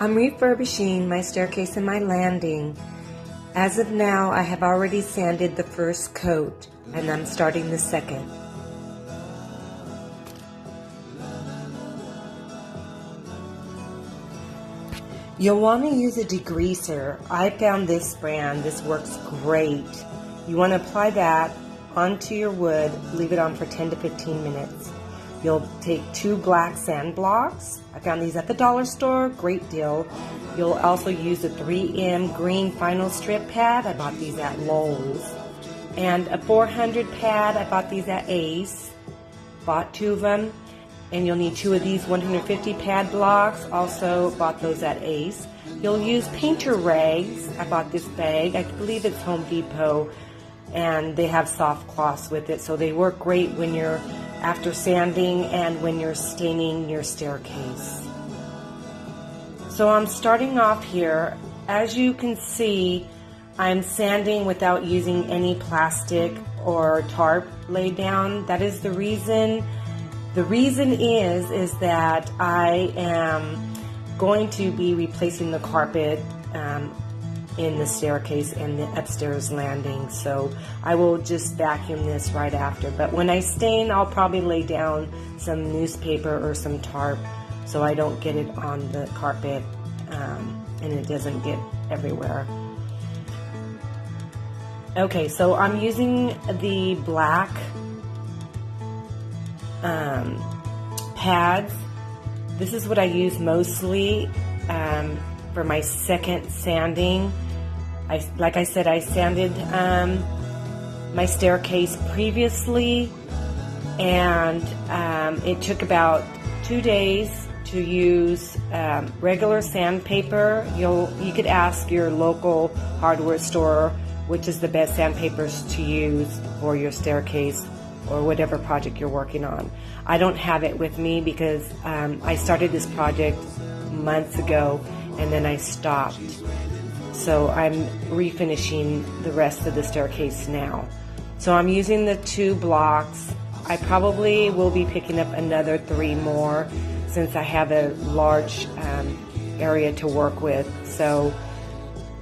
I'm refurbishing my staircase and my landing. As of now, I have already sanded the first coat, and I'm starting the second. You'll want to use a degreaser. I found this brand. This works great. You want to apply that onto your wood, leave it on for 10 to 15 minutes. You'll take 2 black sand blocks. I found these at the dollar store, great deal. You'll also use a 3M green vinyl strip pad. I bought these at Lowe's. And a 400 pad, I bought these at Ace. Bought 2 of them. And you'll need 2 of these 150 pad blocks. Also bought those at Ace. You'll use painter rags. I bought this bag. I believe it's Home Depot. And they have soft cloths with it, so they work great when you're after sanding and when you're staining your staircase. So I'm starting off here. As you can see, I'm sanding without using any plastic or tarp laid down. That is the reason. The reason is that I am going to be replacing the carpet in the staircase and the upstairs landing, so I will just vacuum this right after. But when I stain, I'll probably lay down some newspaper or some tarp so I don't get it on the carpet and it doesn't get everywhere. Okay, so I'm using the black pads. This is what I use mostly for my second sanding. Like I said, I sanded my staircase previously, and it took about 2 days to use regular sandpaper. You could ask your local hardware store which is the best sandpapers to use for your staircase or whatever project you're working on. I don't have it with me because I started this project months ago and then I stopped. So I'm refinishing the rest of the staircase now. So I'm using the 2 blocks. I probably will be picking up another 3 more since I have a large area to work with. So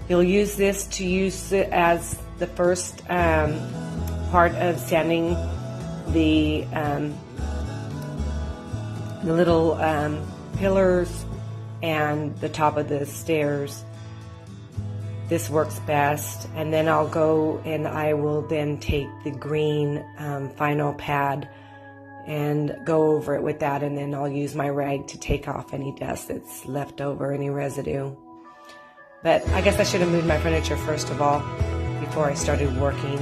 you'll use this to use it as the first part of sanding the little pillars and the top of the stairs. This works best, and then I'll go and I will then take the green vinyl pad and go over it with that, and then I'll use my rag to take off any dust that's left over, any residue. But I guess I should have moved my furniture first of all before I started working.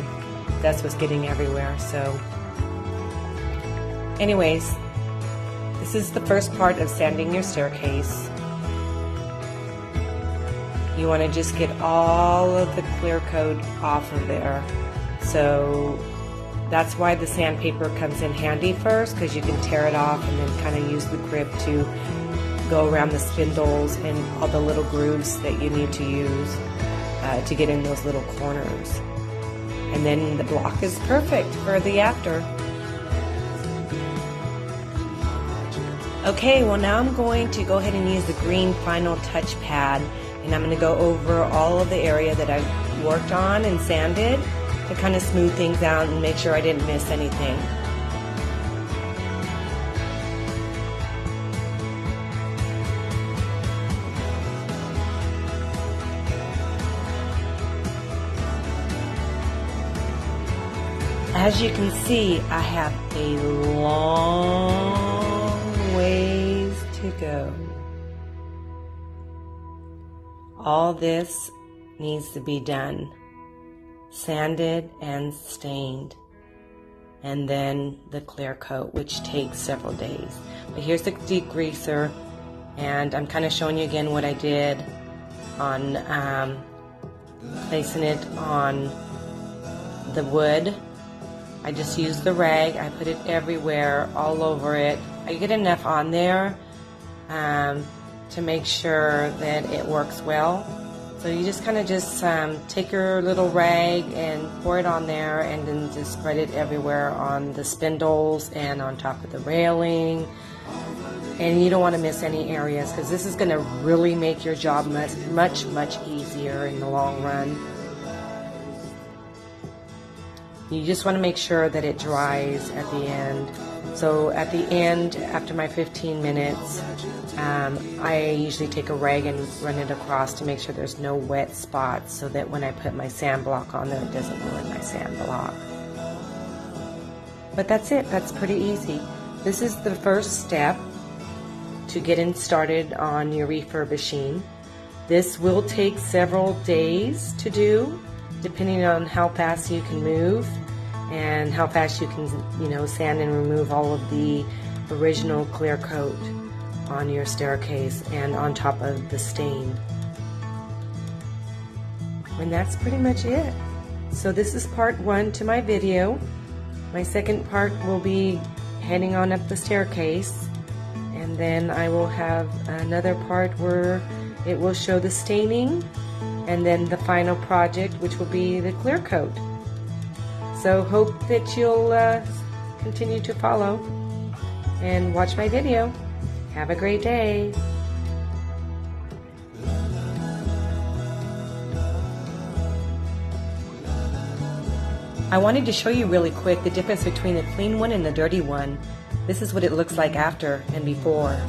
Dust was getting everywhere. So anyways, this is the first part of sanding your staircase. You want to just get all of the clear coat off of there. So that's why the sandpaper comes in handy first, because you can tear it off and then kind of use the grip to go around the spindles and all the little grooves that you need to use to get in those little corners. And then the block is perfect for the after. Okay, well now I'm going to go ahead and use the green final touch pad, and I'm going to go over all of the area that I've worked on and sanded to kind of smooth things out and make sure I didn't miss anything. As you can see, I have a long ways to go. All this needs to be done, sanded and stained, and then the clear coat, which takes several days. But here's the degreaser, and I'm kind of showing you again what I did on placing it on the wood. I just used the rag. I put it everywhere, all over it. I get enough on there to make sure that it works well. So you just kind of take your little rag and pour it on there, and then just spread it everywhere on the spindles and on top of the railing. And you don't want to miss any areas because this is going to really make your job much easier in the long run. You just want to make sure that it dries at the end. So at the end, after my 15 minutes, I usually take a rag and run it across to make sure there's no wet spots so that when I put my sand block on there, it doesn't ruin my sand block. But that's it. That's pretty easy. This is the first step to getting started on your refurbishing. This will take several days to do, depending on how fast you can move and how fast you can, sand and remove all of the original clear coat on your staircase and on top of the stain. And that's pretty much it. So this is part 1 to my video. My second part will be heading on up the staircase, and then I will have another part where it will show the staining, and then the final project, which will be the clear coat. So hope that you'll continue to follow and watch my video. Have a great day. I wanted to show you really quick the difference between the clean one and the dirty one. This is what it looks like after and before.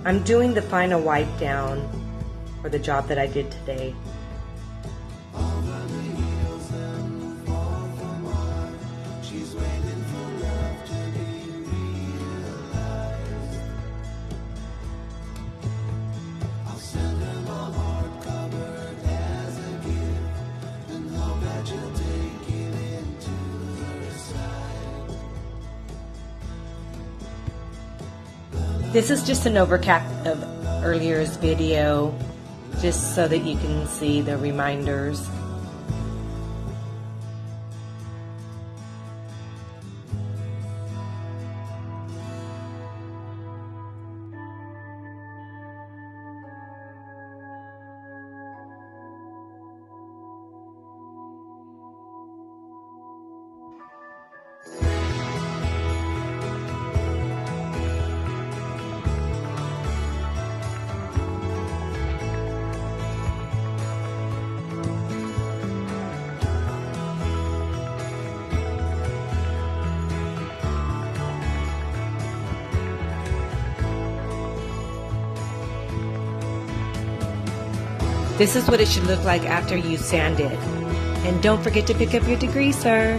I'm doing the final wipe down for the job that I did today. This is just an overcap of earlier's video, just so that you can see the reminders. This is what it should look like after you sand it. And don't forget to pick up your degreaser.